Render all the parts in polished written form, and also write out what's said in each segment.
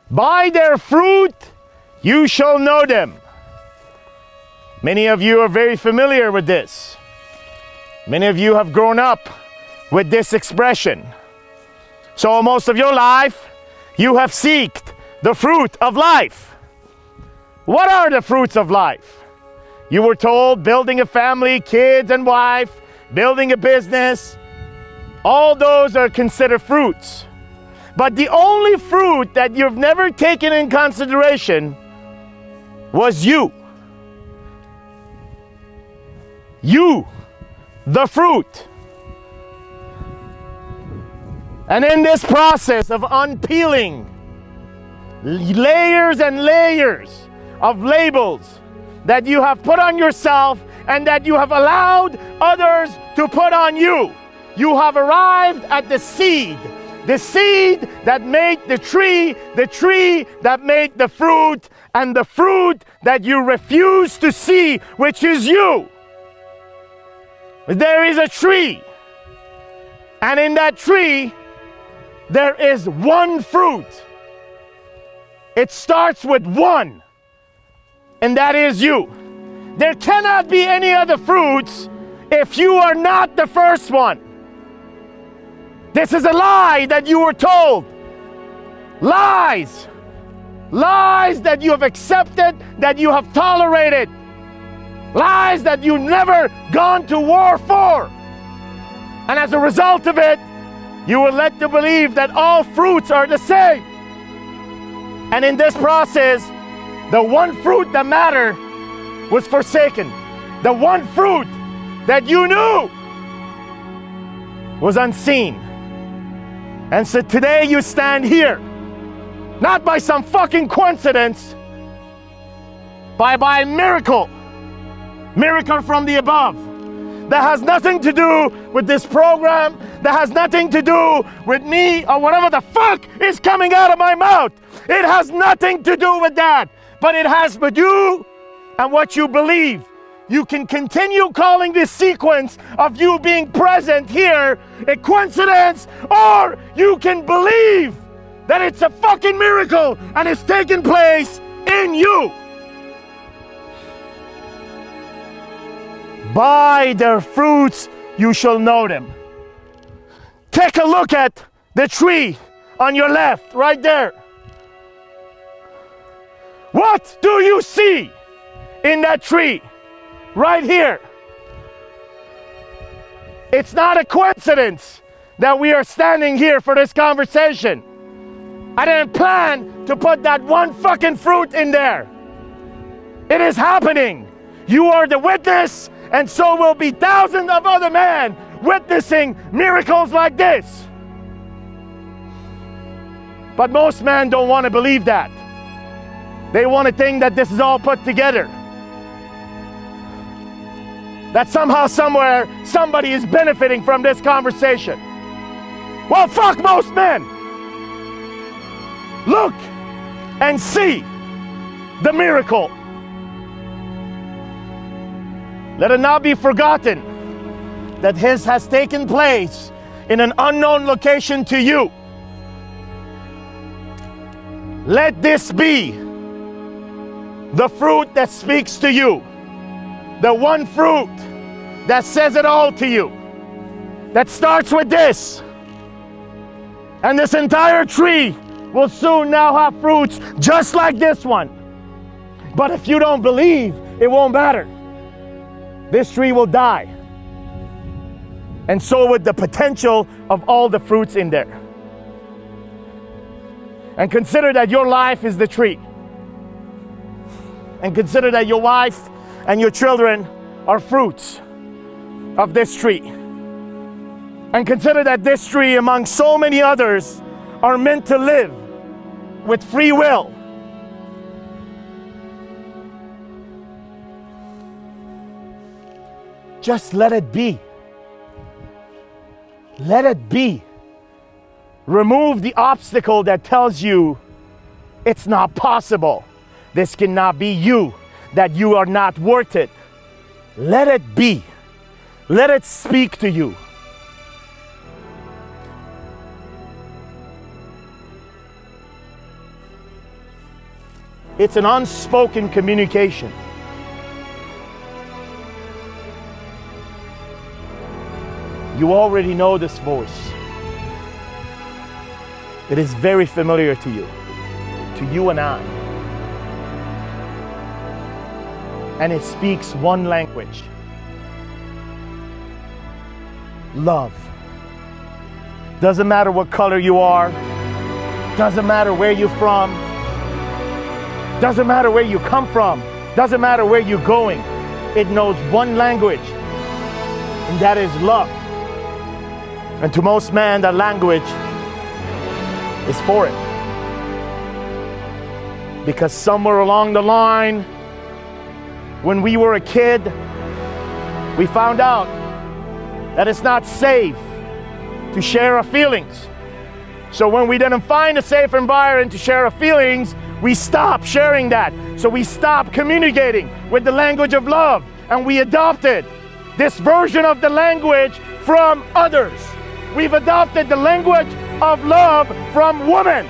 By their fruit you shall know them. Many of you are very familiar with this. Many of you have grown up with this expression. So most of your life, you have sought the fruit of life. What are the fruits of life? You were told building a family, kids and wife, building a business, all those are considered fruits. But the only fruit that you've never taken in consideration was you. You, the fruit. And in this process of unpeeling layers and layers of labels that you have put on yourself and that you have allowed others to put on you, you have arrived at the seed that made the tree that made the fruit, and the fruit that you refuse to see, which is you. There is a tree, and in that tree, there is one fruit. It starts with one, and that is you. There cannot be any other fruits if you are not the first one. This is a lie that you were told. Lies. Lies that you have accepted, that you have tolerated. Lies that you've never gone to war for. And as a result of it, you were led to believe that all fruits are the same. And in this process, the one fruit that mattered was forsaken. The one fruit that you knew was unseen. And so today you stand here, not by some fucking coincidence, but by miracle from the above. That has nothing to do with this program, that has nothing to do with me or whatever the fuck is coming out of my mouth. It has nothing to do with that, but it has with you and what you believe. You can continue calling this sequence of you being present here a coincidence, or you can believe that it's a fucking miracle and it's taking place in you. By their fruits you shall know them. Take a look at the tree on your left, right there. What do you see in that tree? Right here. It's not a coincidence that we are standing here for this conversation. I didn't plan to put that one fucking fruit in there. It is happening. You are the witness, and so will be thousands of other men witnessing miracles like this. But most men don't want to believe that. They want to think that this is all put together. That somehow, somewhere, somebody is benefiting from this conversation. Well, fuck most men. Look and see the miracle. Let it not be forgotten that this has taken place in an unknown location to you. Let this be the fruit that speaks to you. The one fruit that says it all to you, that starts with this. And this entire tree will soon now have fruits just like this one. But if you don't believe, it won't matter. This tree will die. And so with the potential of all the fruits in there. And consider that your life is the tree. And consider that your wife and your children are fruits of this tree. And consider that this tree, among so many others, are meant to live with free will. Just let it be. Let it be. Remove the obstacle that tells you it's not possible. This cannot be you, that you are not worth it. Let it be. Let it speak to you. It's an unspoken communication. You already know this voice. It is very familiar to you and I. And it speaks one language. Love. Doesn't matter what color you are. Doesn't matter where you're from. Doesn't matter where you come from. Doesn't matter where you're going. It knows one language, and that is love. And to most men, that language is foreign. Because somewhere along the line, when we were a kid, we found out that it's not safe to share our feelings. So when we didn't find a safe environment to share our feelings, we stopped sharing that. So we stopped communicating with the language of love, and we adopted this version of the language from others. We've adopted the language of love from women,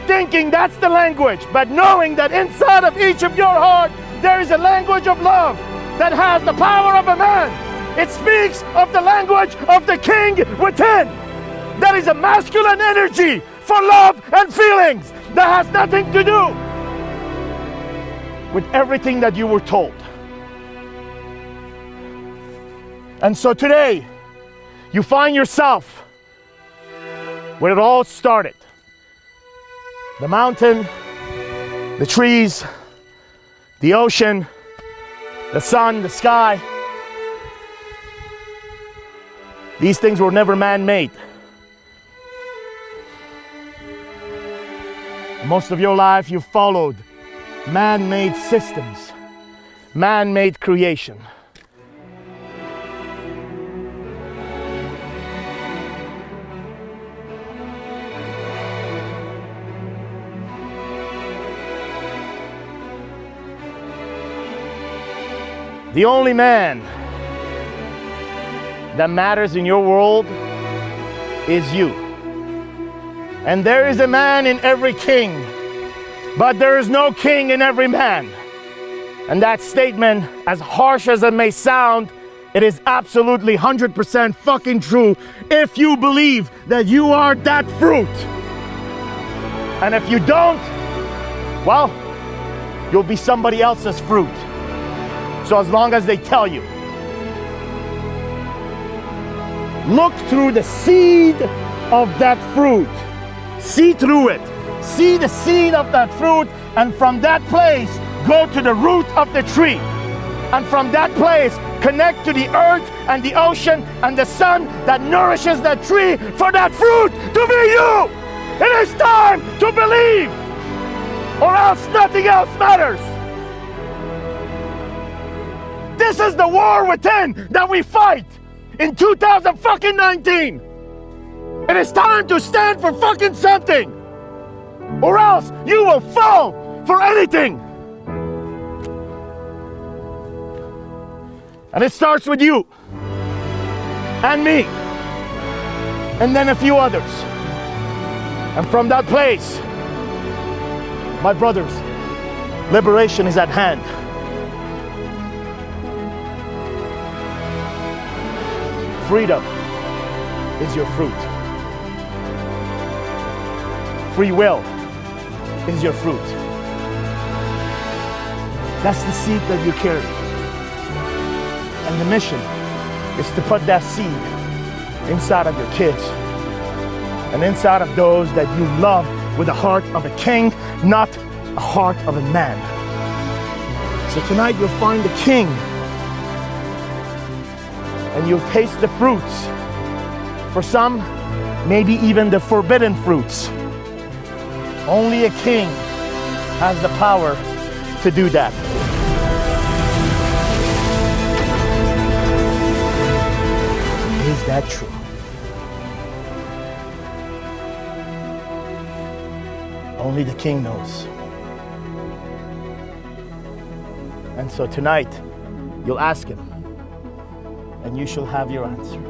thinking that's the language, but knowing that inside of each of your heart, there is a language of love that has the power of a man. It speaks of the language of the king within. That is a masculine energy for love and feelings that has nothing to do with everything that you were told. And so today, you find yourself where it all started. The mountain, the trees, the ocean, the sun, the sky. These things were never man-made. Most of your life you've followed man-made systems, man-made creation. The only man that matters in your world is you. And there is a man in every king, but there is no king in every man. And that statement, as harsh as it may sound, it is absolutely 100% fucking true if you believe that you are that fruit. And if you don't, well, you'll be somebody else's fruit. So as long as they tell you. Look through the seed of that fruit. See through it. See the seed of that fruit, and from that place, go to the root of the tree. And from that place, connect to the earth and the ocean and the sun that nourishes that tree for that fruit to be you. It is time to believe, or else nothing else matters. This is the war within that we fight in 2019. It is time to stand for fucking something, or else you will fall for anything. And it starts with you and me, and then a few others. And from that place, my brothers, liberation is at hand. Freedom is your fruit. Free will is your fruit. That's the seed that you carry. And the mission is to put that seed inside of your kids and inside of those that you love with the heart of a king, not a heart of a man. So tonight you'll find the king, and you'll taste the fruits. For some, maybe even the forbidden fruits. Only a king has the power to do that. Is that true? Only the king knows. And so tonight, you'll ask him, and you shall have your answer.